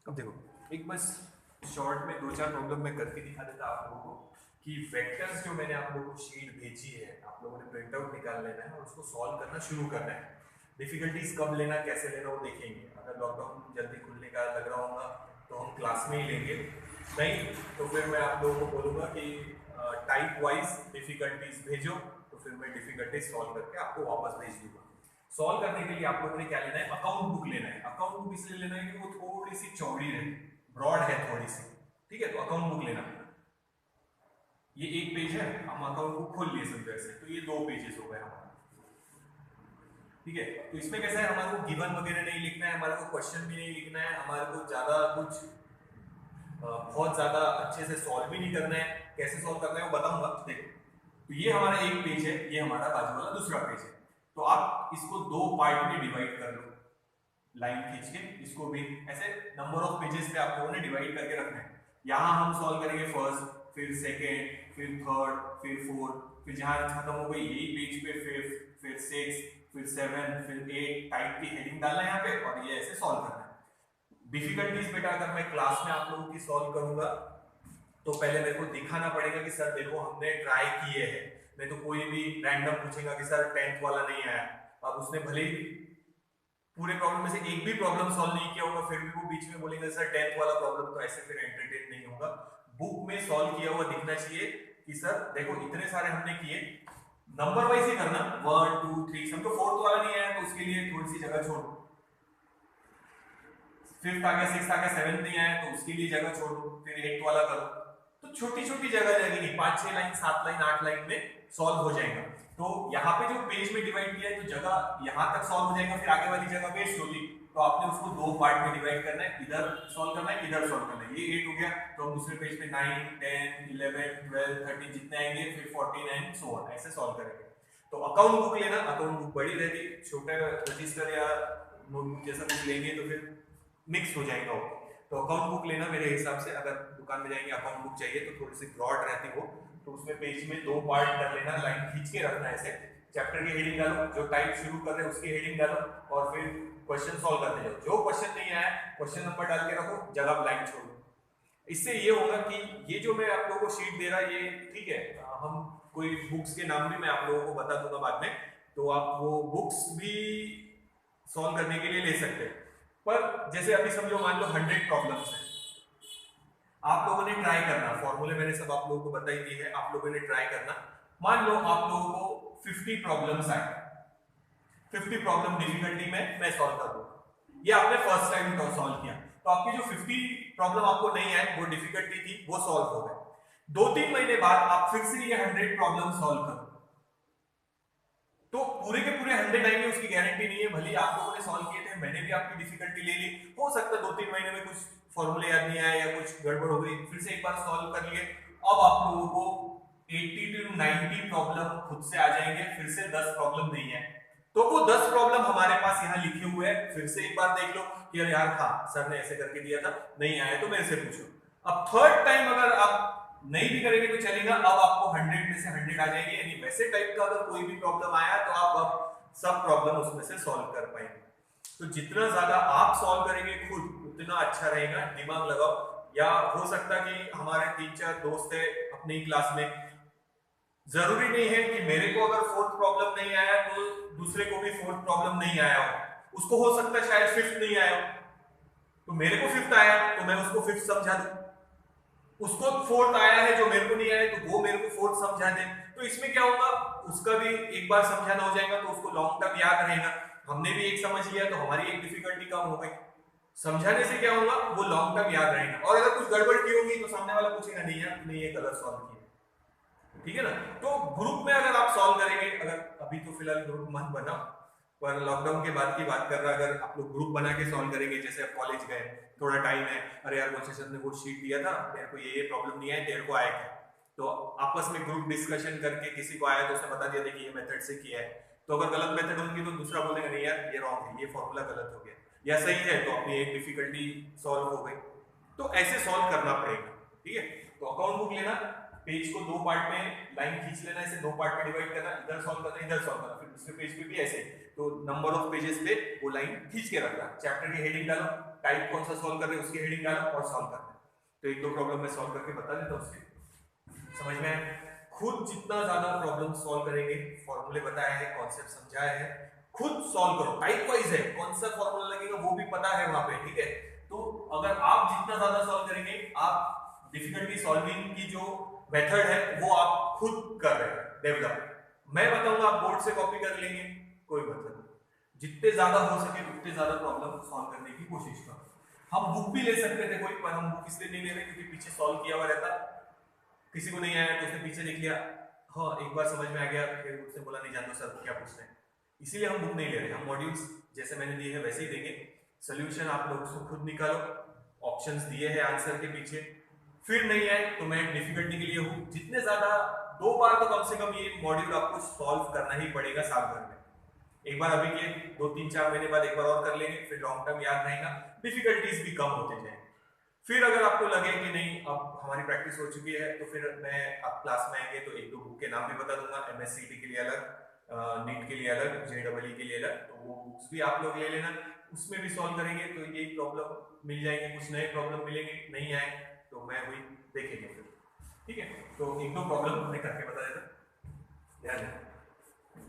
अब देखो एक बस शॉर्ट में दो चार प्रॉब्लम मैं करके दिखा देता आप लोगों को कि वेक्टर्स जो मैंने आप लोगों को शीट भेजी है आप लोगों ने प्रिंट आउट निकाल लेना है और उसको सॉल्व करना शुरू करना है। डिफिकल्टीज कब लेना कैसे लेना वो देखेंगे। अगर लॉकडाउन जल्दी खुलने का लग रहा होगा तो हम क्लास में ही लेंगे, नहीं तो फिर मैं आप लोगों को बोलूँगा कि टाइप वाइज डिफिकल्टीज भेजो, तो फिर मैं डिफिकल्टीज सॉल्व करके आपको वापस भेज दूंगा। सॉल्व करने के लिए आप लोगों ने क्या लेना है, अकाउंट बुक लेना है। अकाउंट बुक इसलिए लेना है कि वो थोड़ी सी चौड़ी रहे, ब्रॉड है थोड़ी सी, ठीक है। तो अकाउंट बुक लेना, ये एक पेज है, हम अकाउंट बुक खोल लिए समझो ऐसे, तो ये दो पेजेस हो गए हमारे, ठीक है। तो इसमें कैसा है, हमारे को गिवन वगैरह नहीं लिखना है, हमारे को क्वेश्चन भी नहीं लिखना है, हमारे को ज्यादा कुछ बहुत ज्यादा अच्छे से सॉल्व भी नहीं करना है। कैसे सॉल्व करना है वो बताऊंगा। देखो तो ये हमारा एक पेज है, ये हमारा बाजू वाला दूसरा पेज है। तो आप इसको दो पार्ट में डिवाइड कर लो, लाइन खींच के इसको भी ऐसे नंबर ऑफ पेजेस पे आप लोगों ने डिवाइड करके रखना है। यहाँ हम सॉल्व करेंगे फर्स्ट, फिर सेकेंड, फिर थर्ड, फिर फोर्थ, फिर जहां खत्म हो गई यही पेज पे फिफ्थ, फिर सिक्स, फिर सेवन, फिर एट, टाइप की हेडिंग डालना है यहाँ पे और ये ऐसे सॉल्व करना है। डिफिकल्टीज बेटा अगर मैं क्लास में आप लोगों की सॉल्व करूंगा तो पहले मेरे को दिखाना पड़ेगा कि सर देखो हमने ट्राई किए हैं। नहीं तो कोई भी रैंडम पूछेगा कि सर 10th वाला नहीं आया, अब उसने भले ही पूरे प्रॉब्लम में से एक भी प्रॉब्लम सॉल्व नहीं किया होगा फिर भी वो बीच में बोलेंगे सर 10th वाला प्रॉब्लम, तो ऐसे फिर एंटरटेन नहीं होगा। बुक में सॉल्व किया हुआ दिखना चाहिए कि सर देखो इतने सारे हमने किए, नंबर वाइज ही करना 1 2 3, समझो 4th वाला नहीं आया तो उसके लिए थोड़ी सी जगह छोड़ो, 5th आ गया, 6th आ गया, 7th नहीं आया तो उसके लिए जगह छोड़ो, फिर 8th वाला करो। तो छोटी छोटी जगह लगेगी, 5 6 लाइन 7 लाइन 8 लाइन में सॉल्व हो जाएगा। तो यहाँ पे जो पेज में डिवाइड किया है तो जगह यहाँ तक सॉल्व हो जाएगा, फिर आगे वाली जगह वेस्ट होगी, तो आपने उसको दो पार्ट में डिवाइड करना है, इधर सॉल्व करना है इधर सॉल्व करना है। ये 8 हो गया तो हम दूसरे पेज पे 9 10 11 12 13 जितने आएंगे फिर 49 सो ऑन ऐसे सॉल्व करेंगे। तो अकाउंट बुक लेना, अकाउंट बुक बड़ी रहती, छोटा रजिस्टर या नोटबुक जैसा कुछ लेंगे तो फिर मिक्स हो जाएगा वो। तो अकाउंट बुक लेना मेरे हिसाब से, अगर दुकान में जाएंगे अकाउंट बुक चाहिए तो थोड़ी सी ब्रॉड रहती हो, तो उसमें पेज में दो पार्ट कर लेना, लाइन खींच के रखना है ऐसे, चैप्टर की हेडिंग डालो, जो टाइप शुरू कर रहे हैं उसकी हेडिंग डालो और फिर क्वेश्चन सॉल्व करते जाओ। जो क्वेश्चन नहीं आया क्वेश्चन नंबर डाल के रखो, जगह ब्लैंक छोड़ो। इससे ये होगा कि ये जो मैं आप लोगों को शीट दे रहा ये ठीक है, हम कोई बुक्स के नाम भी मैं आप लोगों को बता दूंगा बाद में, तो आप वो बुक्स भी सॉल्व करने के लिए ले सकते हैं। पर जैसे अभी समझो मान लो 100 प्रॉब्लम्स हैं, आप लोगों ने ट्राई करना, फॉर्मूले मैंने सब आप लोगों को बता ही दिए हैं, आप लोगों ने ट्राई करना। मान लो आप लोगों को 50 प्रॉब्लम्स आए, 50 प्रॉब्लम डिफिकल्टी में मैं सॉल्व कर दूंगा, ये आपने फर्स्ट टाइम सॉल्व किया तो आपकी जो 50 प्रॉब्लम आपको नहीं आए वो डिफिकल्टी थी वो सॉल्व हो गए। 2-3 महीने बाद आप फिर से ये 100 प्रॉब्लम सॉल्व करो तो पूरे के पूरे 100 आएंगे उसकी गारंटी नहीं है। भले आप लोगों ने सॉल्व किए थे, मैंने भी आपकी डिफिकल्टी ले ली, हो सकता है 2-3 महीने में कुछ फॉर्मूले याद नहीं आया या कुछ गड़बड़ हो गई, फिर से एक बार सॉल्व कर लिए, अब आप लोगों को 80 to 90 प्रॉब्लम खुद से आ जाएंगे, फिर से 10 प्रॉब्लम नहीं है तो वो 10 प्रॉब्लम हमारे पास यहाँ लिखे हुए हैं, फिर से एक बार देख लो कि यार हाँ सर ने ऐसे करके दिया था, नहीं आया तो मेरे से पूछो। अब थर्ड टाइम अगर आप नहीं भी करेंगे तो चलेगा, अब आपको 100 में से 100 आ जाएंगे, यानी वैसे टाइप का अगर कोई भी प्रॉब्लम आया तो आप अब सब प्रॉब्लम उसमें से सॉल्व कर पाएंगे। तो जितना ज्यादा आप सॉल्व करेंगे खुद उतना अच्छा रहेगा, दिमाग लगाओ। या हो सकता कि हमारे 3-4 दोस्त है अपनी क्लास में, जरूरी नहीं है कि मेरे को अगर 4th प्रॉब्लम नहीं आया तो दूसरे को भी 4th प्रॉब्लम नहीं आया हो, उसको हो सकता है शायद 5th नहीं आया हो, तो मेरे को 5th आया तो मैं उसको 5th समझा दूं, उसको 4th आया है जो मेरे को नहीं आया तो वो मेरे को 4th समझा दे। तो इसमें क्या होगा, उसका भी एक बार समझाना हो जाएगा तो उसको लॉन्ग टर्म याद रहेगा, हमने भी एक समझ लिया तो हमारी एक डिफिकल्टी कम हो गई। समझाने से क्या होगा, वो लॉन्ग टर्म याद रहेगा, और अगर कुछ गड़बड़ की होगी तो सामने वाला पूछेगा नहीं यार तुमने ये गलत सॉल्व किया, ठीक है ना। तो ग्रुप में अगर आप सॉल्व करेंगे, अगर अभी तो फिलहाल ग्रुप मत बनाओ, पर लॉकडाउन के बाद की बात कर रहा, अगर आप लोग ग्रुप बना के सॉल्व करेंगे, जैसे आप कॉलेज गए थोड़ा टाइम है, अरे यार मुझे सर ने वो शीट दिया था, मेरे को ये प्रॉब्लम नहीं आया, तेरे को आया क्या, तो आपस में ग्रुप डिस्कशन करके किसी को आया तो उसने बता दिया कि ये मेथड से किया है, तो अगर गलत मेथड होगी तो दूसरा बोलेगा नहीं यार ये रॉन्ग है, ये फॉर्मूला गलत हो गया, या सही है, तो अपनी एक डिफिकल्टी सॉल्व हो गई। तो ऐसे सॉल्व करना पड़ेगा, ठीक है। तो अकाउंट बुक लेना, पेज को दो पार्ट में लाइन खींच लेना, ऐसे दो पार्ट में डिवाइड करना, इधर सॉल्व करना इधर सॉल्व करना, फिर दूसरे पेज पे भी ऐसे। तो नंबर ऑफ पेजेस पे वो लाइन खींच के रखना, चैप्टर की हेडिंग डालो, टाइप कौन सा सॉल्व कर रहे हैं उसकी हेडिंग डालो और सॉल्व करना। तो एक दो प्रॉब्लम मैं सॉल्व करके बता देता हूँ, उसके समझ में आए। खुद जितना ज्यादा प्रॉब्लम सॉल्व करेंगे, फॉर्मूले बताए हैं, कॉन्सेप्ट समझाए हैं, खुद सॉल्व करो, टाइप वाइज है, कौन सा फॉर्मूला लगेगा वो भी पता है वहां पे, ठीक है। तो अगर आप जितना ज्यादा सॉल्व करेंगे, आप डिफिकल्टी सॉल्विंग की जो मेथड है वो आप खुद कर रहे हैं डेवलप। मैं बताऊंगा, आप बोर्ड से कॉपी कर लेंगे, कोई मतलब नहीं। जितने ज्यादा हो सके उतने ज्यादा प्रॉब्लम सॉल्व करने की कोशिश करो। हम बुक भी ले सकते थे कोई, पर हम बुक इसलिए नहीं ले रहे क्योंकि पीछे सॉल्व किया हुआ रहता, किसी को नहीं आया तो उसने पीछे लिख लिया, हाँ एक बार समझ में आ गया, फिर उसने बोला नहीं जानते सर क्या पूछ रहे हैं, इसीलिए हम बुक नहीं ले रहे। हम मॉड्यूल्स जैसे मैंने दिए हैं वैसे ही देंगे, सोल्यूशन आप लोग उसको खुद निकालो, ऑप्शंस दिए हैं आंसर के पीछे, फिर नहीं आए तो मैं डिफिकल्टी के लिए हूँ। जितने ज्यादा, 2 बार तो कम से कम ये मॉड्यूल आपको सॉल्व करना ही पड़ेगा साल भर में। एक बार अभी के 2-3-4 महीने बाद एक बार और कर लेंगे, फिर लॉन्ग टर्म याद रहेगा, डिफिकल्टीज भी कम होते जाएंगे। फिर अगर आपको लगे कि नहीं अब हमारी प्रैक्टिस हो चुकी है, तो फिर मैं आप क्लास में आएंगे तो 1-2 बुक के नाम भी बता दूंगा, MSCT के लिए अलग, नीट के लिए अलग, JEE के लिए अलग, तो वो बुक्स भी आप लोग ले लेना, उसमें भी सॉल्व करेंगे तो यही प्रॉब्लम मिल जाएंगे, कुछ नए प्रॉब्लम मिलेंगे, नहीं आए तो मैं वही देखेंगे फिर, ठीक है। तो 1-2 प्रॉब्लम हमने करके बता देता, ध्यान दें,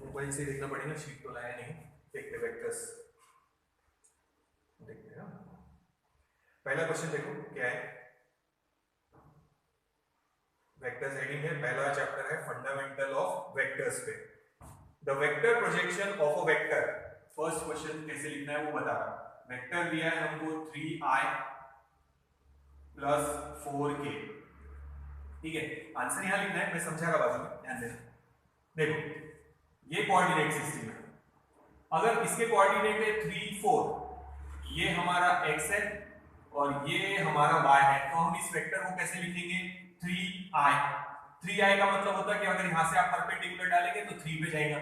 मोबाइल से देखना पड़ेगा, शीट तो लाया नहीं, देखते वेक्टर्स देखते हैं। पहला क्वेश्चन देखो क्या है, वेक्टर्स हेडिंग है, पहला चैप्टर है फंडामेंटल ऑफ वेक्टर्स पे, the vector projection of a vector. First question कैसे लिखना है वो बता रहा, वेक्टर दिया है हमको 3i प्लस 4k, ठीक है। आंसर यहां लिखना है, मैं समझा रहा बाजू में, ध्यान देना। देखो ये कोऑर्डिनेट सिस्टम है, अगर इसके कोऑर्डिनेट है 3, 4, ये हमारा x है और ये हमारा y है, तो हम इस वेक्टर को कैसे लिखेंगे, 3i का मतलब होता है कि अगर यहां से आप परपेंडिकुलर डालेंगे तो 3 पे जाएगा,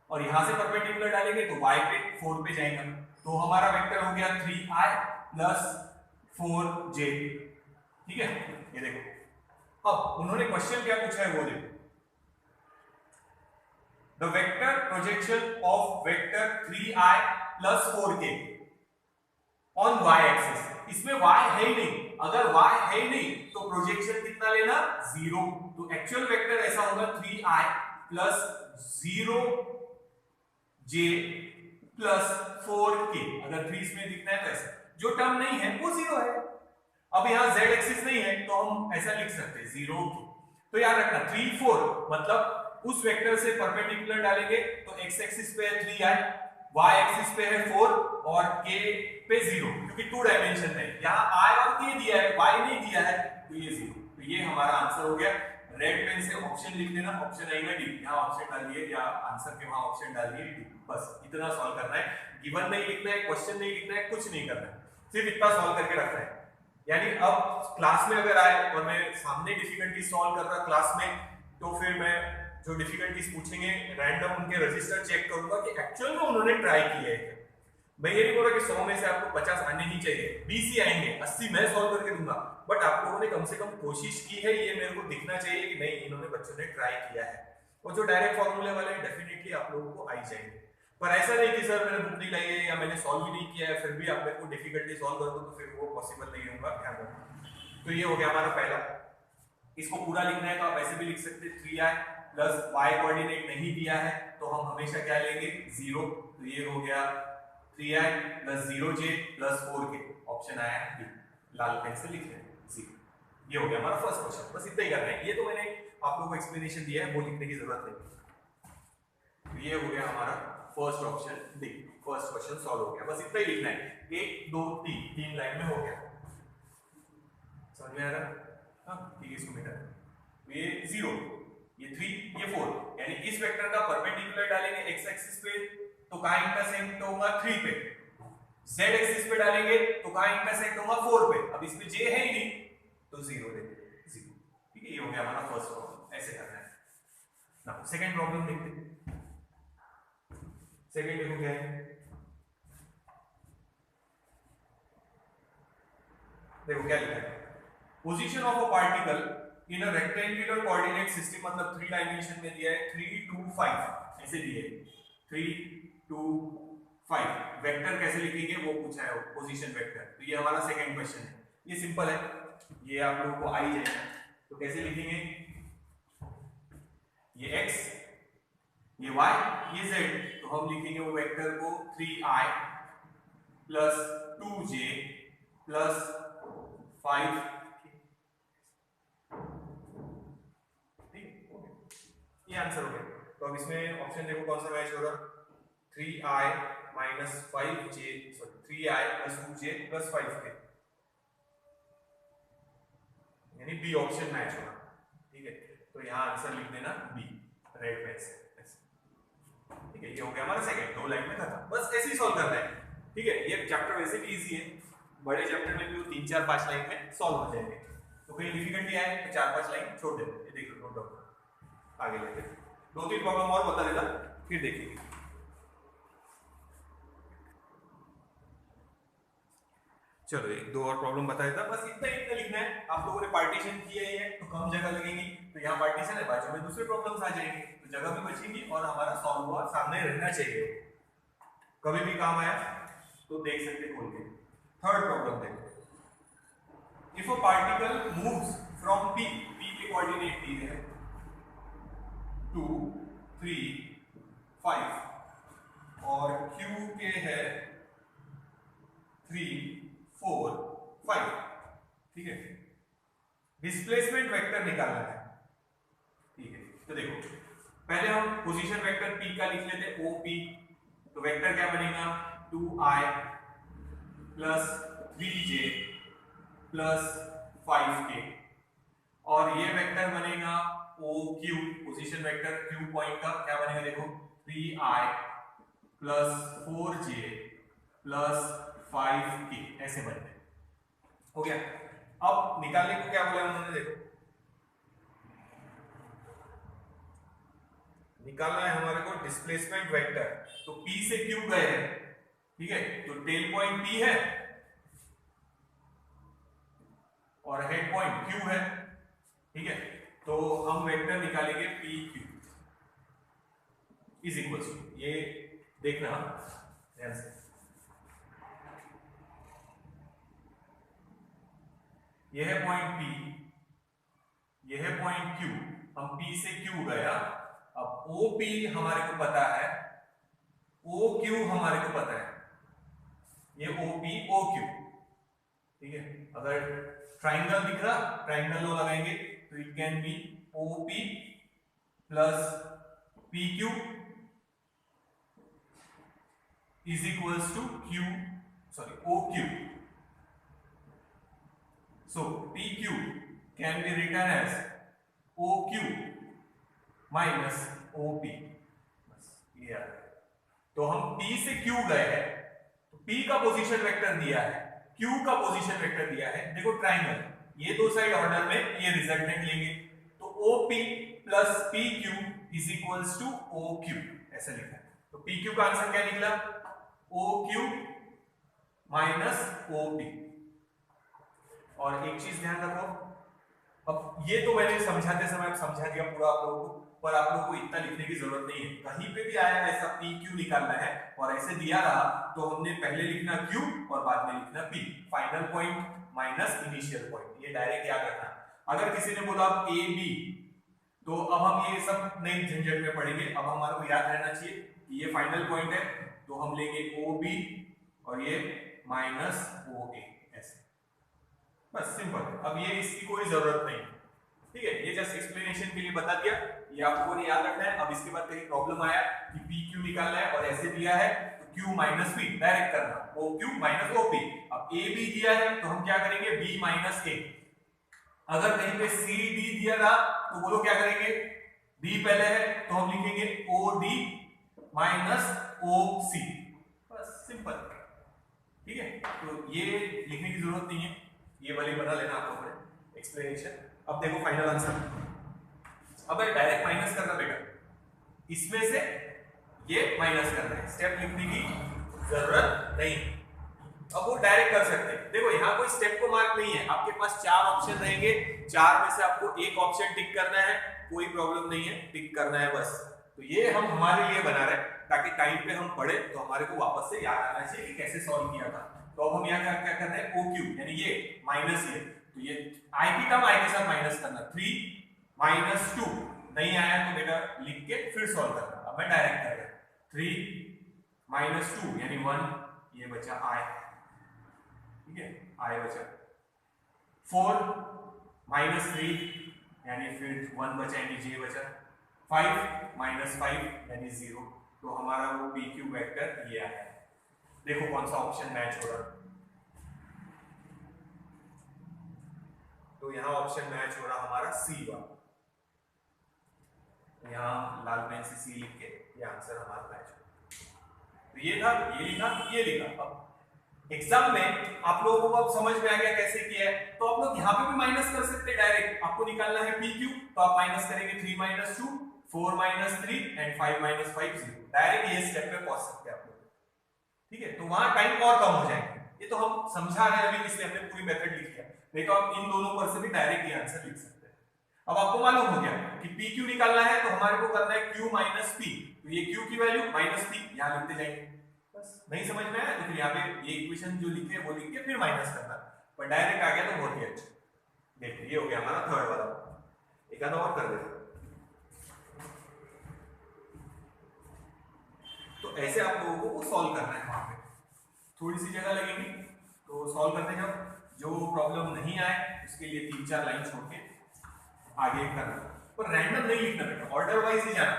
और यहां से परपेंडिकुलर डालेंगे तो y पे 4 पे जाएगा, तो हमारा वेक्टर हो गया 3i प्लस 4j, ठीक है। ये देखो, अब उन्होंने क्वेश्चन क्या पूछा है वो देखो, the vector projection of vector 3i plus 4k on y axis. इसमें y है ही नहीं, अगर y है ही नहीं तो प्रोजेक्शन कितना लेना, 0, तो एक्चुअल वेक्टर ऐसा होगा 3i plus 0j plus 4k, अगर 3 इसमें दिखना है तो ऐसा, जो टर्म नहीं है वो 0 है। अब यहां z एक्सिस नहीं है तो हम ऐसा लिख सकते हैं 0, तो याद रखना 3, 4 मतलब उस वेक्टर से परपेंडिकुलर डालेंगे तो x एक्सिस पे है 3i, y एक्सिस पे है 4 और k पे 0, क्योंकि 2 डायमेंशन है, यहाँ i और k दिया है, y नहीं दिया है, तो ये 0, तो ये हमारा आंसर हो गया। रेड पेन से ऑप्शन लिख देना, ऑप्शन आई में डी, यहाँ ऑप्शन डाल दिए या आंसर के वहां ऑप्शन डाल दिए डी, बस इतना सॉल्व करना है, गिवन नहीं लिखना है, क्वेश्चन नहीं लिखना है, कुछ नहीं करना है, सिर्फ इतना सॉल्व करके रखना है। यानी अब क्लास में अगर आए और मैं सामने डिफिकल्टी सॉल्व कर रहा क्लास में, तो फिर मैं जो डिफिकल्टीज पूछेंगे रैंडम उनके रजिस्टर चेक करूंगा कि एक्चुअल में उन्होंने ट्राई किया है। मैं ये नहीं बोल रहा कि 100 में से आपको 50 आने ही चाहिए, 20 ही आएंगे, 80 मैं सॉल्व करके दूंगा, बट आप लोगों ने कम से कम कोशिश की है, ये मेरे को दिखना चाहिए कि नहीं इन्होंने बच्चों ने ट्राई किया है। और जो डायरेक्ट फॉर्मूले वाले हैं डेफिनेटली आप लोगों को आई जाएंगे, पर ऐसा नहीं कि सर मैंने बुक नहीं लाई है या मैंने सॉल्व भी नहीं किया है फिर भी आप मेरे को डिफिकल्टी सॉल्व कर दो, तो फिर वो पॉसिबल नहीं होगा, ध्यान रखना। तो ये हो गया हमारा पहला, इसको पूरा लिखना है तो आप ऐसे भी लिख सकते हैं 3i प्लस y कोऑर्डिनेट नहीं दिया है तो हम हमेशा क्या लेंगे 0, तो ये हो गया 3i plus 0j plus 4k, option आया डी, लाल पेन से लिख लें 0। ये हो गया हमारा फर्स्ट क्वेश्चन, बस इतना ही करना है, ये तो मैंने आप लोगों को एक्सप्लेनेशन दिया है, वो लिखने की जरूरत नहीं। तो ये हो गया हमारा first option D, first question solve हो गया, बस इतना ही लिखना है, 1 2 3 लाइन में हो गया, समझ में आ रहा है? हाँ ठीक है, इसको मिटा, ये 0, ये 3, ये 4, यानी इस वेक्टर का परपेंडिकुलर डालेंगे x एक्सिस पे तो कहां इंटरसेक्ट होगा 3 पे, z एक्सिस पे डालेंगे तो कहां इंटरसेक्ट होगा 4 पे, अब इसमें j है ही नहीं तो 0 देंगे 0, ठीक है। ये हो गया हमारा फर्स्ट प्रॉब्लम, ऐसे करना है ना। सेकंड प्रॉब्लम देखते हैं, सेकंड देखो क्या है, देखो क्या लिखा है, position of a particle in a rectangular coordinate system, मतलब 3 डायमेंशन में दिया है 3 2 5 ऐसे दिए 3 2 5। वेक्टर कैसे लिखेंगे वो पूछा है, पोजीशन वेक्टर। तो ये हमारा सेकंड क्वेश्चन है, ये सिंपल है, ये आप लोगों को आ ही जाएगा। तो कैसे लिखेंगे, ये x, ये y, ये z, तो हम लिखेंगे वो वेक्टर को 3i प्लस 2j प्लस 5, ठीक, ये आंसर हो गया। तो अब इसमें ऑप्शन देखो कौन सा मैच होगा, 3i minus 5j, sorry 3i plus 2j plus 5k, यानी बी ऑप्शन मैच होगा, ठीक है। तो यहाँ आंसर लिख देना बी, रेड पेन से, ठीक है। ये हो गया हमारा सेकंड, 2 लाइन में खत्म, बस ऐसे ही सॉल्व करना है, ठीक है। ये चैप्टर वैसे भी इजी है, बड़े चैप्टर में भी 3 4 5 लाइन में सॉल्व हो जाएंगे। तो कहीं डिफिकल्टी आए तो 4 5 लाइन छोड़ देते, ये देख लो, नोट डाउन, आगे लेते हैं। 2 3 प्रॉब्लम और बता देता, फिर देखेंगे। चलो 1 2 और प्रॉब्लम बता देता, बस इतना इतना लिखना है। आप लोगों ने पार्टीशन किया ही है तो कम जगह लगेगी, तो यहाँ पार्टीशन है, बाजू में दूसरे प्रॉब्लम्स आ जाएंगे, तो जगह भी बचेगी और हमारा सॉल्व हुआ सामने रहना चाहिए, कभी भी काम आया तो देख सकते खोल के। थर्ड प्रॉब्लम देखो, if a particle moves from p, p के कोऑर्डिनेट दिए हैं 2 3 5 और q के है 3 4 5, ठीक है। डिस्प्लेसमेंट वेक्टर निकालना है, ठीक है। तो देखो पहले हम पोजीशन वेक्टर p का लिख लेते हैं, OP, तो वेक्टर क्या बनेगा 2i plus 3j plus 5k, और ये वेक्टर बनेगा OQ, position vector q point का क्या बनेगा देखो 3i plus 4j plus 5k, ऐसे बनते हैं, हो गया। अब निकालने को क्या बोला उन्होंने, देखो निकालना है हमारे को डिस्प्लेसमेंट वेक्टर, तो p से q गए हैं, ठीक है, तो टेल पॉइंट p है और हेड पॉइंट q है, ठीक है। तो हम वेक्टर निकालेंगे pq इज इक्वल टू, ये देखना ध्यान से, ये है पॉइंट P, ये है पॉइंट Q, हम P से Q गया, अब OP हमारे को पता है, OQ हमारे को पता है, ये OP OQ, ठीक है। अगर ट्राइंगल दिख रहा, ट्राइंगल लो लगाएंगे तो it can be OP plus PQ is equals to OQ. So PQ can be written as OQ minus OP, बस ये याद है। तो हम P से Q गए हैं, तो P का पोजीशन वेक्टर दिया है, Q का पोजीशन वेक्टर दिया है, देखो ट्राइंगल, ये दो साइड ऑर्डर में ये रिजल्टेंट लेंगे, तो OP plus PQ is equals to OQ, ऐसा लिखा है। तो PQ का आंसर क्या निकला, OQ माइनस OP। और एक चीज ध्यान रखो, अब ये तो मैंने समझाते समय समझा दिया पूरा आप लोगों को, पर आप लोगों को इतना लिखने की जरूरत नहीं है, कहीं पे भी आया ऐसा PQ निकालना है और ऐसे दिया रहा तो हमने पहले लिखना Q और बाद में लिखना P, final point minus initial point, ये डायरेक्ट याद रखना। अगर किसी ने बोला AB, तो अब हम ये सब नई झंझट में पड़ेंगे, अब हमारे को याद रहना चाहिए कि ये फाइनल पॉइंट है, तो हम लेंगे OB और ये माइनस OA, ऐसे, बस सिंपल। अब ये इसकी कोई जरूरत नहीं, ठीक है, ये जस्ट एक्सप्लेनेशन के लिए बता दिया, ये आप लोगों ने याद रखना है। अब इसके बाद कहीं प्रॉब्लम आया कि PQ निकालना है और ऐसे दिया है तो Q माइनस P डायरेक्ट करना, OQ माइनस OP। अब AB दिया है तो हम क्या करेंगे B माइनस A, अगर कहीं पे CD दिया था तो बोलो क्या करेंगे, D पहले है तो हम लिखेंगे OD माइनस OC, बस सिंपल, ठीक है। तो ये लिखने की जरूरत नहीं है, ये वाली बना लेना आप लोगों ने एक्सप्लेनेशन। अब देखो फाइनल आंसर, अब डायरेक्ट माइनस करना बेटा, इसमें से ये माइनस करना है, स्टेप लिखने की जरूरत नहीं, अब वो डायरेक्ट कर सकते हैं। देखो यहाँ कोई स्टेप को मार्क नहीं है, आपके पास 4 ऑप्शन रहेंगे, 4 में से आपको एक ऑप्शन टिक करना है, कोई प्रॉब्लम नहीं है, टिक करना है बस, तो ये हम हमारे लिए बना रहे हैं ताकि टाइम पे हम पढ़े तो हमारे को वापस से याद आना चाहिए कि कैसे सॉल्व किया था। तो अब हम यहाँ क्या कर रहे हैं, ओ क्यू यानी ये माइनस ये, तो ये आई की टर्म आई के साथ माइनस करना, 3 माइनस 2 नहीं आया तो बेटा लिख के फिर सॉल्व करना। अब मैं डायरेक्ट कर रहा हूं 3 माइनस 2 यानी 1, ये बचा आई, ठीक है आई बचा, 4 माइनस 3 यानी फिर 1 बचा यानी जे बचा, 5 माइनस 5 यानी 0। तो हमारा वो पी क्यू वेक्टर ये आया। देखो कौन सा ऑप्शन मैच हो रहा, तो यहाँ ऑप्शन मैच हो रहा हमारा सी वाला, यहाँ लाल पेन से सी लिख के ये आंसर हमारा मैच हो। तो ये था, ये लिखा, ये लिखा। अब एग्जाम में आप लोगों को अब समझ में आ गया कैसे किया है, तो आप लोग यहाँ पे भी माइनस कर सकते हैं डायरेक्ट। आपको निकालना है पी क्यू, तो आप माइनस करेंगे 3 minus 2 4 minus 3 and 5 minus 5 0। Direct ये स्टेप पे पहुंच सकते हैं आप लोग, ठीक है। तो वहां टाइम और कम हो जाएगा। ये तो हम समझा रहे हैं अभी, इसलिए हमने पूरी मेथड लिखी है, नहीं तो आप इन दोनों पर से भी डायरेक्ट ये आंसर लिख सकते हैं। अब आपको मालूम हो गया कि पी क्यू निकालना है तो हमारे को करना है क्यू माइनस पी, तो ये क्यू की वैल्यू माइनस पी यहां लिखते जाएंगे। बस नहीं समझ में आया तो फिर यहाँ पे ये इक्वेशन जो लिखे वो लिख के फिर माइनस करना, पर डायरेक्ट आ गया तो बहुत ही अच्छा। देखिए ये हो गया हमारा थर्ड वाला, एक आधा और कर देते। तो ऐसे आप लोगों को सॉल्व करना है, वहां पे थोड़ी सी जगह लगेगी तो सॉल्व करते जाओ। जो प्रॉब्लम नहीं आए उसके लिए 3-4 लाइन छोड़ के आगे करना, पर रैंडम नहीं लिखना बेटा, ऑर्डर वाइज ही जाना।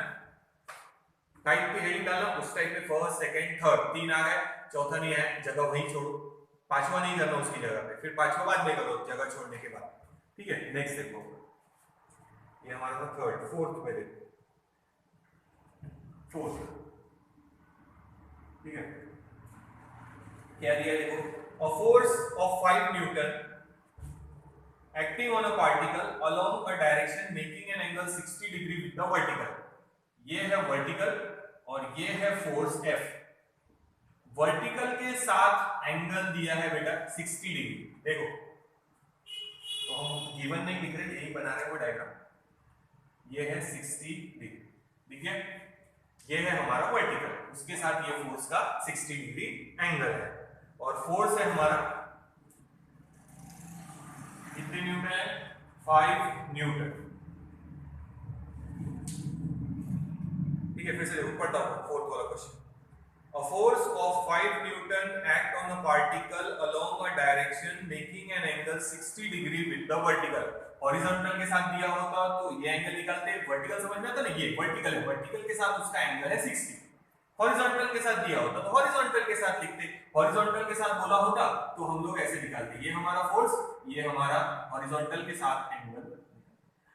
टाइप पे हेडिंग डालना, उस टाइप पे फर्स्ट सेकंड थर्ड 3 आ गए, चौथा नहीं आया जगह वहीं छोड़ो, पांचवा नहीं करना उसकी जगह पे, फिर पांचवा बाद में करो जगह छोड़ने के बाद, ठीक है। नेक्स्ट देखो, ये हमारा था थर्ड, फोर्थ पे देखो, फोर्थ, ठीक है क्या दिया देखो, a force of 5 Newton acting on a particle along a direction making an angle 60 degree with the vertical। ये है वर्टिकल और ये है फोर्स F। वर्टिकल के साथ एंगल दिया है बेटा 60 डिग्री। देखो तो हम गिवन नहीं लिख रहे, यही बना रहे वो डायग्राम, ये है 60 डिग्री, ठीक है। ये है हमारा वर्टिकल, उसके साथ ये फोर्स का 60 डिग्री एंगल है, और फोर्स है हमारा कितने न्यूटन है, 5 न्यूटन, ठीक है। फिर से देखो पढ़ता हूं फोर्थ वाला question. A force of 5 Newton act on a particle along a direction making an angle 60 degree with the vertical। Horizontal के साथ दिया होता तो ये एंगल निकालते, वर्टिकल समझ में आता ना, ये वर्टिकल है, वर्टिकल के साथ उसका एंगल है 60। हॉरिजॉन्टल के साथ दिया होता तो हॉरिजॉन्टल के साथ लिखते, हॉरिजॉन्टल के साथ बोला होता तो हम लोग ऐसे निकालते, ये हमारा फोर्स, ये हमारा हॉरिजॉन्टल के साथ एंगल,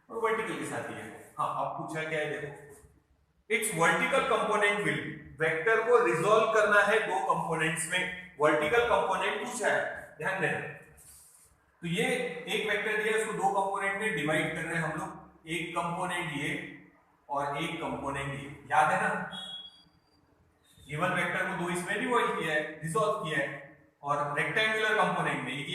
और वर्टिकल के साथ ये। हाँ अब पूछा क्या है देखो, it's vertical component will, vector को रिजॉल्व करना है दो कंपोनेंट्स में, वर्टिकल कंपोनेंट पूछा है, ध्यान देना। तो ये एक वेक्टर दिया है, उसको दो कंपोनेंट में डिवाइड कर रहे हैं हम लोग, एक कंपोनेंट ये और एक कंपोनेंट ये, याद है ना। गिवन वेक्टर को दो इसमें डिवाइड किया है, रिजॉल्व किया है, और रेक्टेंगुलर कंपोनेंट में एक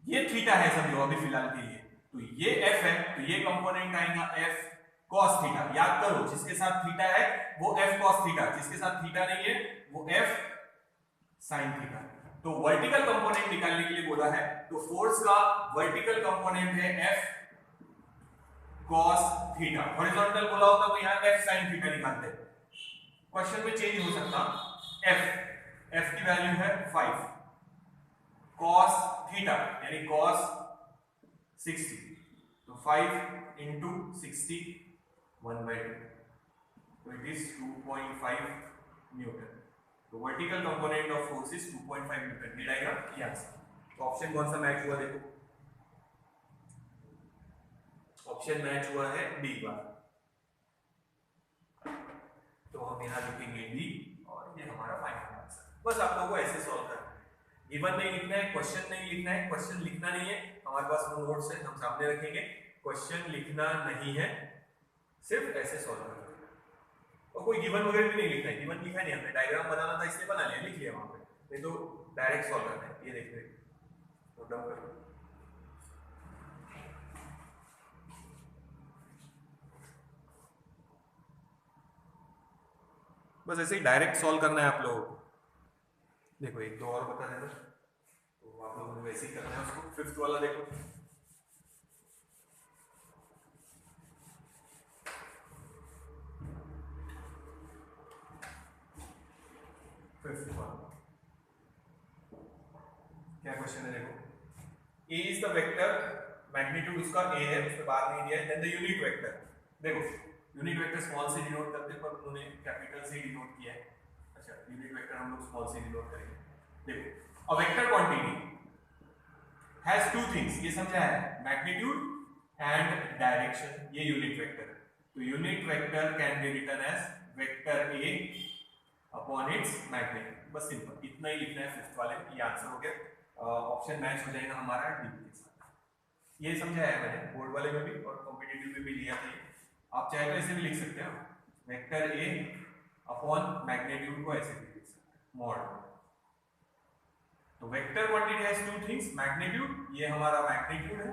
ये थीटा है समझो अभी फिलहाल के लिए, तो ये एफ है, तो ये कंपोनेंट आएगा एफ cos थीटा। याद करो जिसके साथ थीटा है वो f cos थीटा, जिसके साथ थीटा नहीं है वो f sin थीटा। तो वर्टिकल कंपोनेंट निकालने के लिए बोला है, तो फोर्स का वर्टिकल कंपोनेंट है f cos थीटा, हॉरिजॉन्टल बोला होता तो यहां f sin थीटा निकालते, क्वेश्चन में चेंज हो सकता, f की वैल्यू है 5, cos थीटा यानी cos 60, तो 5 into 60 1/2, so it is 2.5 newton. तो vertical component of force is 2.5 newton. ये डायग्राम ये आंसर। तो ऑप्शन कौन सा मैच हुआ देखो, ऑप्शन मैच हुआ है डी वाला, तो हम यहां लिखेंगे डी और ये हमारा फाइनल आंसर। बस आप लोगों को ऐसे सॉल्व करना है, गिवन नहीं लिखना है, क्वेश्चन नहीं लिखना है, क्वेश्चन लिखना नहीं है, हमारे पास वो नोट्स है हम सामने रखेंगे, क्वेश्चन लिखना नहीं है, सिर्फ ऐसे सॉल्व करना है, और कोई गिवन वगैरह भी नहीं लिखना है। गिवन लिखा नहीं हमने, डायग्राम बनाना था इसलिए बना लिया, लिख लिया वहां पे, नहीं तो डायरेक्ट सॉल्व करना है। ये देखते हैं नोट डाउन करो, बस ऐसे ही डायरेक्ट सॉल्व करना है आप लोगों को। देखो एक दो और बता देना, तो आप लोगों ने वैसे ही करना है उसको। फिफ्थ वाला देखो, फिफ्थ वाला क्या क्वेश्चन है देखो। A is the vector, magnitude उसका A है, उसके बाद नहीं दिया है। देन द यूनिट वेक्टर, देखो यूनिट वेक्टर स्मॉल से डिनोट करते हैं, पर उन्होंने कैपिटल से डिनोट किया है। अच्छा, यूनिट वेक्टर हम लोग स्मॉल से डिनोट करेंगे। देखो a vector quantity has two things, ये समझा है, मैग्नीट्यूड एंड डायरेक्शन, ये यूनिट वेक्टर है। तो unit vector can be written as vector A upon its magnitude. बस सिंपल इतना ही लिखना है फिफ्थ वाले में, ये आंसर हो गया। ऑप्शन मैच हो जाएगा हमारा डी के साथ। ये समझाया है मैंने, बोर्ड वाले में भी और कॉम्पिटिटिव में भी लिया था। आप चाहे तो ऐसे भी लिख सकते हो, वेक्टर ए अपॉन मैग्नीट्यूड को ऐसे भी लिख सकते हैं, मॉड। तो vector quantity has two things, magnitude, ये हमारा मैग्नीट्यूड है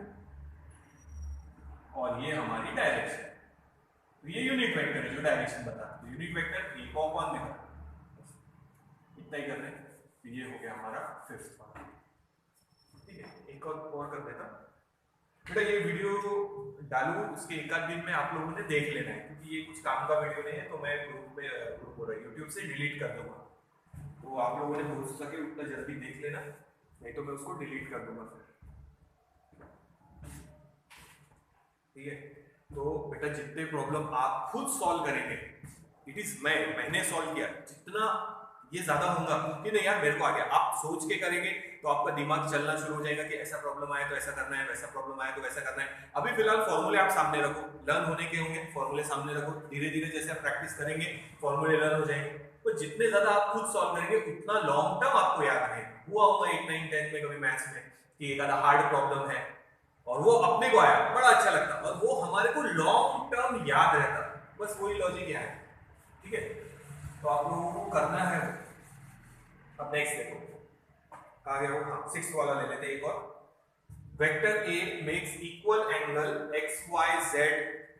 और ये हमारी डायरेक्शन। तो ये यूनिट वेक्टर है जो डायरेक्शन बता रहा है। यूनिट वेक्टर ए को अपॉन में इतना ही कर रहे हैं। तो ये हो गया हमारा फिफ्थ वाला। ठीक है, एक और कर देता बेटा, ये वीडियो डालूं उसके एक आध दिन में आप लोगों ने देख लेना है, क्योंकि ये कुछ काम का वीडियो नहीं है, तो मैं ग्रुप में यूट्यूब से डिलीट कर दूंगा। तो आप लोगों ने हो सके उतना जल्दी देख लेना, नहीं तो मैं उसको डिलीट कर दूंगा फिर। ठीक है, तो बेटा जितने प्रॉब्लम आप खुद सॉल्व करेंगे, इट इज मैंने सॉल्व किया, जितना ये ज्यादा होगा कि नहीं यार मेरे को आ गया, आप सोच के करेंगे तो आपका दिमाग चलना शुरू हो जाएगा कि ऐसा प्रॉब्लम आया तो ऐसा करना है, वैसा प्रॉब्लम आया तो वैसा करना है। अभी फिलहाल फॉर्मूले आप सामने रखो, लर्न होने के होंगे, फॉर्मूले सामने रखो, धीरे धीरे जैसे आप प्रैक्टिस करेंगे फॉर्मूले लर्न हो जाएंगे। तो जितने ज्यादा आप खुद सॉल्व करेंगे उतना लॉन्ग टर्म आपको याद रहेगा। हुआ होगा 8, 9, 10 में कभी मैथ्स में कि एक आधा हार्ड प्रॉब्लम है और वो अपने को आया, बड़ा अच्छा लगता और वो हमारे को लॉन्ग टर्म याद रहता। बस वही लॉजिक यहाँ है। ठीक है, तो आप लोगों को करना है। अब नेक्स्ट देखो कहाँ गया वो, हाँ सिक्स्थ वाला ले लेते हैं एक और। Vector A makes equal angle X Y Z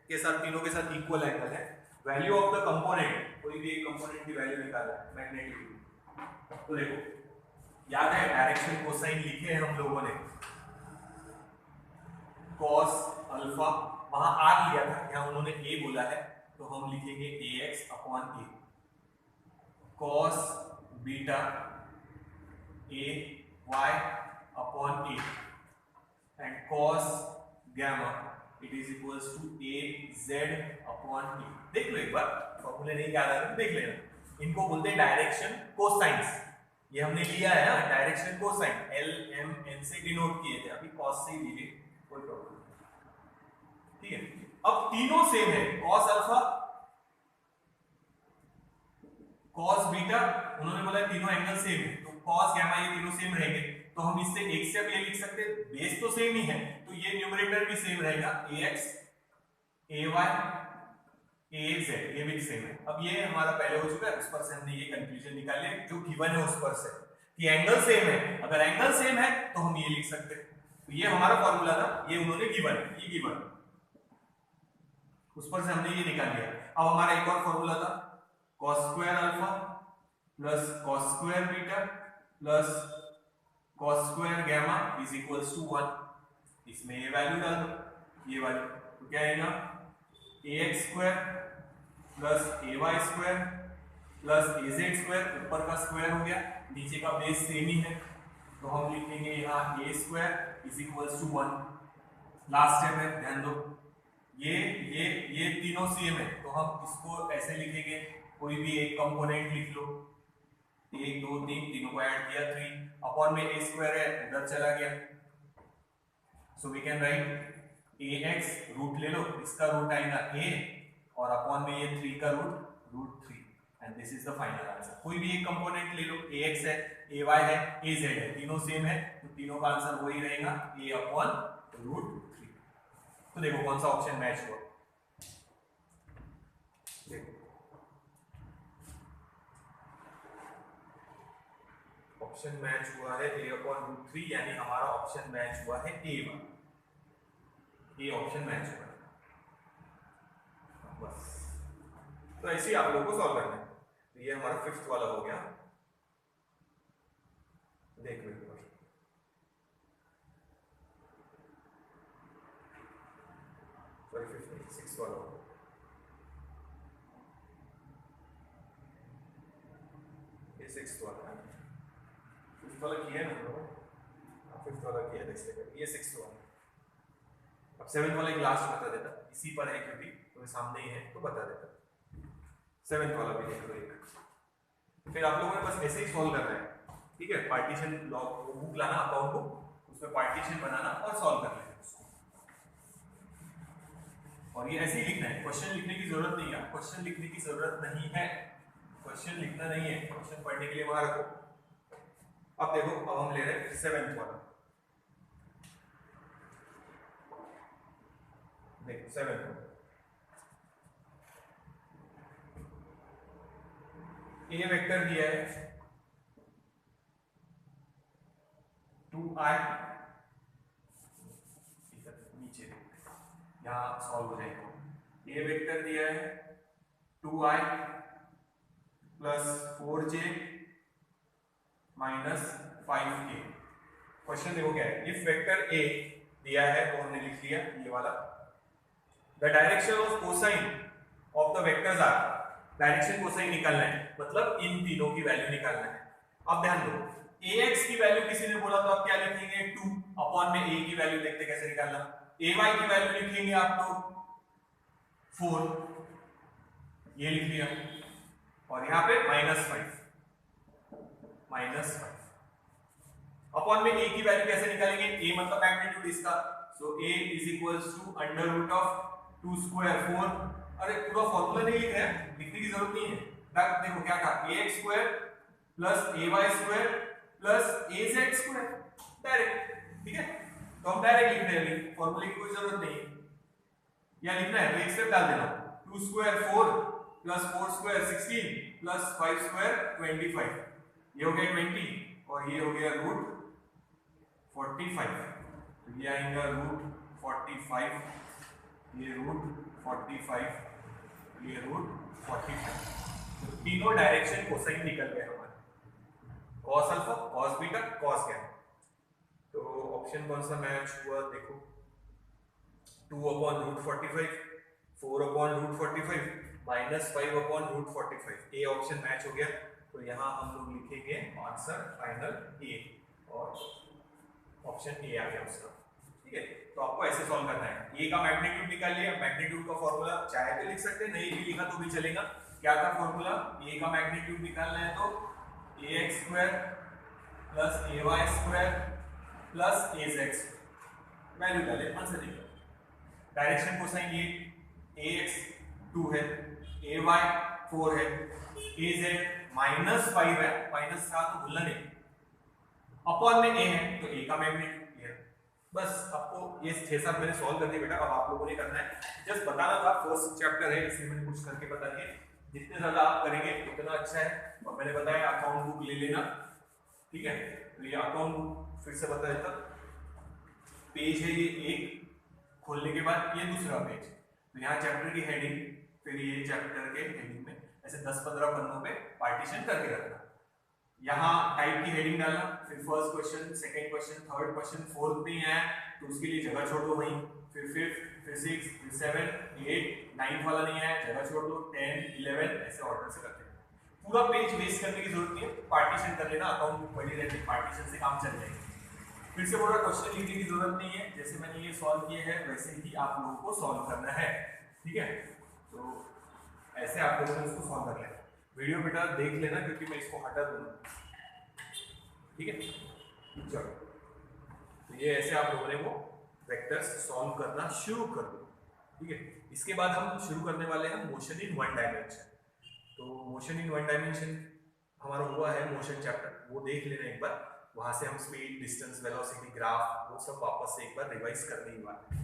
के साथ, तीनों के साथ इक्वल एंगल है। वैल्यू ऑफ द कंपोनेंट, कोई भी एक कंपोनेंट की वैल्यू निकालना है, मैग्नीट्यूड। तो देखो याद है डायरेक्शन कोसाइन लिखे हैं हम लोगों ने, कॉस अल्फा, वहां आर लिया था, यहाँ उन्होंने ए बोला है, तो हम लिखेंगे a x upon a, cos beta a y upon a and cos gamma it is equals to a z upon a. देख लो एक बार, फॉर्मूले नहीं याद आ रहे तो देख लेना। इनको बोलते हैं डायरेक्शन कोसाइंस, ये हमने लिया है ना direction cosine, L M N से डिनोट किए थे, अभी कॉस से ही लिए, कोई प्रॉब्लम नहीं। ठीक है, अब तीनों सेम है, कॉस अल्फा कॉस बीटा, उन्होंने बोला तीनों एंगल सेम है, तो कॉस गामा ये तीनों सेम रहेंगे। तो हम इससे एक से अब ये लिख सकते हैं, बेस तो सेम ही है, तो ये न्यूमरेटर भी सेम रहेगा, ax ay az, ये भी सेम है। अब ये हमारा पहले हो चुका है, उस पर से हमने ये कंक्लूजन निकाल लिया जो गिवन है उस पर से कि एंगल सेम है। अगर एंगल सेम है तो हम ये लिख सकते हैं, तो ये हमारा फॉर्मूला था, ये उन्होंने गिवन है, ये गिवन, उस पर से हमने ये निकाल लिया। अब हमारा एक और फॉर्मूला था, cos square alpha plus cos square beta plus cos square gamma is equals to 1। इसमें ये वैल्यू डाल दो, ये वाली, तो क्या आएगा ax square plus ay square plus az square, ऊपर का स्क्वायर हो गया, नीचे का बेस सेम ही है, तो हम लिखेंगे यहाँ a square is equals to 1। Last step है, ध्यान दो, ये तीनों सेम है, तो हम इसको ऐसे लिखेंगे, कोई भी एक कंपोनेंट लिख लो, 1 2 3, तीनों को ऐड किया 3 अपॉन में a स्क्वायर है उधर चला गया, so we can write ax, root ले लो, इसका रूट आएगा a और अपॉन में ये 3 का root 3 and this is the final answer. कोई भी एक कंपोनेंट ले लो, ax है, ay है, az है, तीनों सेम है, तो तीनों का आंसर वही रहेगा a अपॉन रूट 3। तो देखो कौन सा ऑप्शन मैच हुआ, देखो ऑप्शन मैच हुआ है a अपॉन रूट 3, यानी हमारा ऑप्शन मैच हुआ है a1, ये ऑप्शन मैच हुआ है। बस तो ऐसे ही आप लोगों को सॉल्व करना है। तो ये हमारा फिफ्थ वाला हो गया। देख मेरे को सॉरी फिफ्थ नहीं, सिक्स्थ वाला हो गया। ये सिक्स्थ वाला है, फिफ्थ वाला किया है ना लोगों, फिफ्थ वाला किया देख सकते, ये सिक्स्थ वाला। अब सेवेंथ वाला एक लास्ट बता देता, इसी पर है क्योंकि तो सामने ही है तो बता देता। सेवेंथ वाला भी देख लो एक, फिर आप लोगों ने बस ऐसे ही सॉल्व करना है, ठीक है। पार्टीशन लॉग बुक लाना अकाउंट बुक, उसमें पार्टीशन बनाना और सॉल्व कर लेना उसको। और ये ऐसे ही लिखना है, क्वेश्चन लिखने की जरूरत नहीं है, क्वेश्चन लिखने की जरूरत नहीं है, क्वेश्चन लिखना नहीं है, क्वेश्चन पढ़ने के लिए वहां रखो। अब देखो, अब हम ले रहे हैं सेवेंथ वाला, देखो सेवेंथ वाला। ए वेक्टर दिया है 2i, नीचे यहां सॉल्व हो जाएगा। ए वेक्टर दिया है 2i plus 4j minus 5k। Question देखो क्या है, इफ वेक्टर ए दिया है तो हमने लिख लिया ये वाला, the direction of cosine of the vectors are, direction cosine निकालना है, मतलब इन तीनों की वैल्यू निकालना है। अब ध्यान दो, ax की वैल्यू किसी ने बोला तो आप क्या लिखेंगे 2 अपॉन में a की वैल्यू देखते कैसे निकालना, ay की वैल्यू लिखेंगे आप तो 4, ये लिख लिया, और यहाँ पे -5 अपॉन में a की वैल्यू कैसे निकालेंगे, a मतलब मैग्नीट्यूड इसका, so a is equals to under root of 2 square 4। अरे पूरा फॉर्मूला नहीं लिख रहे हैं, लिखने की जरूरत नहीं है। देखो क्या था, ax square plus ay square plus az square, direct, ठीक है। तो हम डायरेक्ट लिख रहे हैं, फॉर्मूले की कोई जरूरत नहीं है। या लिखना है तो एक स्टेप डाल देना, 2 square 4 plus 4 square 16 plus 5 square 25, ये हो गया 20 और ये हो गया रूट 45, तो ये आएगा रूट 45, ये रूट 45, ये रूट 45। तो तीनों डायरेक्शन कोसाइन निकल गए हमारे, cos alpha, cos beta, cos gamma. तो ऑप्शन कौन सा मैच हुआ देखो, 2 upon root 45, 4 upon root 45 minus 5 upon root 45, A option match हो गया। तो यहाँ हम लोग लिखेंगे आंसर फाइनल ए, और ऑप्शन ए आ गया उसका, ठीक है। तो आपको ऐसे सॉल्व करना है, ए का मैग्नीट्यूड निकाल लिया, मैग्नीट्यूड का फॉर्मूला चाहे तो लिख सकते हैं, नहीं भी लिखा तो भी चलेगा। क्या था फॉर्मूला, ए का मैग्नीट्यूड निकालना है तो ax square plus ay square plus az, value डाले आंसर निकला। डायरेक्शन कोसाइन ये ax 2 है, ay 4 है, az -5 है, माइनस था तो भूलना नहीं, अपॉन में a है तो a का मैग्नीट्यूड ये है। बस आपको ये 6-7 मैंने सॉल्व कर दिए बेटा, अब आप लोगों ने करना है, जस्ट बताना था, फर्स्ट चैप्टर है इसलिए मैंने कुछ करके बता दिया, जितने ज्यादा आप करेंगे उतना अच्छा है। और मैंने बताया अकाउंट बुक ले लेना, ठीक है। तो ये अकाउंट बुक फिर से बता देता, पेज है ये एक, खोलने के बाद ये दूसरा पेज, तो यहाँ चैप्टर की हेडिंग, फिर ये चैप्टर के हेडिंग में ऐसे 10-15 पन्नों पे पार्टीशन करके रखना। यहाँ टाइप की हेडिंग डालना, फिर first question, second question, third question, fourth नहीं आया तो उसके लिए जगह छोड़ दो वहीं, फिर फिफ्थ, फिर 6, फिर 7, 8, 9 वाला नहीं आया जगह छोड़ दो, 10, 11 ऐसे ऑर्डर से करते हैं। पूरा पेज वेस्ट करने की जरूरत नहीं है, पार्टीशन कर लेना, अकाउंट बुक बड़ी रहती है, पार्टीशन से काम चल जाएगा। फिर से पूरा क्वेश्चन लिखने की जरूरत नहीं है, जैसे मैंने ये सॉल्व किए हैं वैसे ही आप लोगों को सॉल्व करना है, ठीक है। तो ऐसे आप लोगों ने इसको सॉल्व कर लेना, वीडियो बेटा देख लेना क्योंकि मैं इसको हटा दूंगा, ठीक है। चलो, तो ये ऐसे आप लोगों ने वो वेक्टर्स सॉल्व करना शुरू कर दो, ठीक है। इसके बाद हम शुरू करने वाले हैं मोशन इन वन डायमेंशन। तो मोशन इन वन डायमेंशन हमारा हुआ है मोशन चैप्टर, वो देख लेना एक बार, वहां से हम स्पीड, डिस्टेंस, वेलोसिटी, ग्राफ वो सब वापस से एक बार रिवाइज करने ही वाले हैं।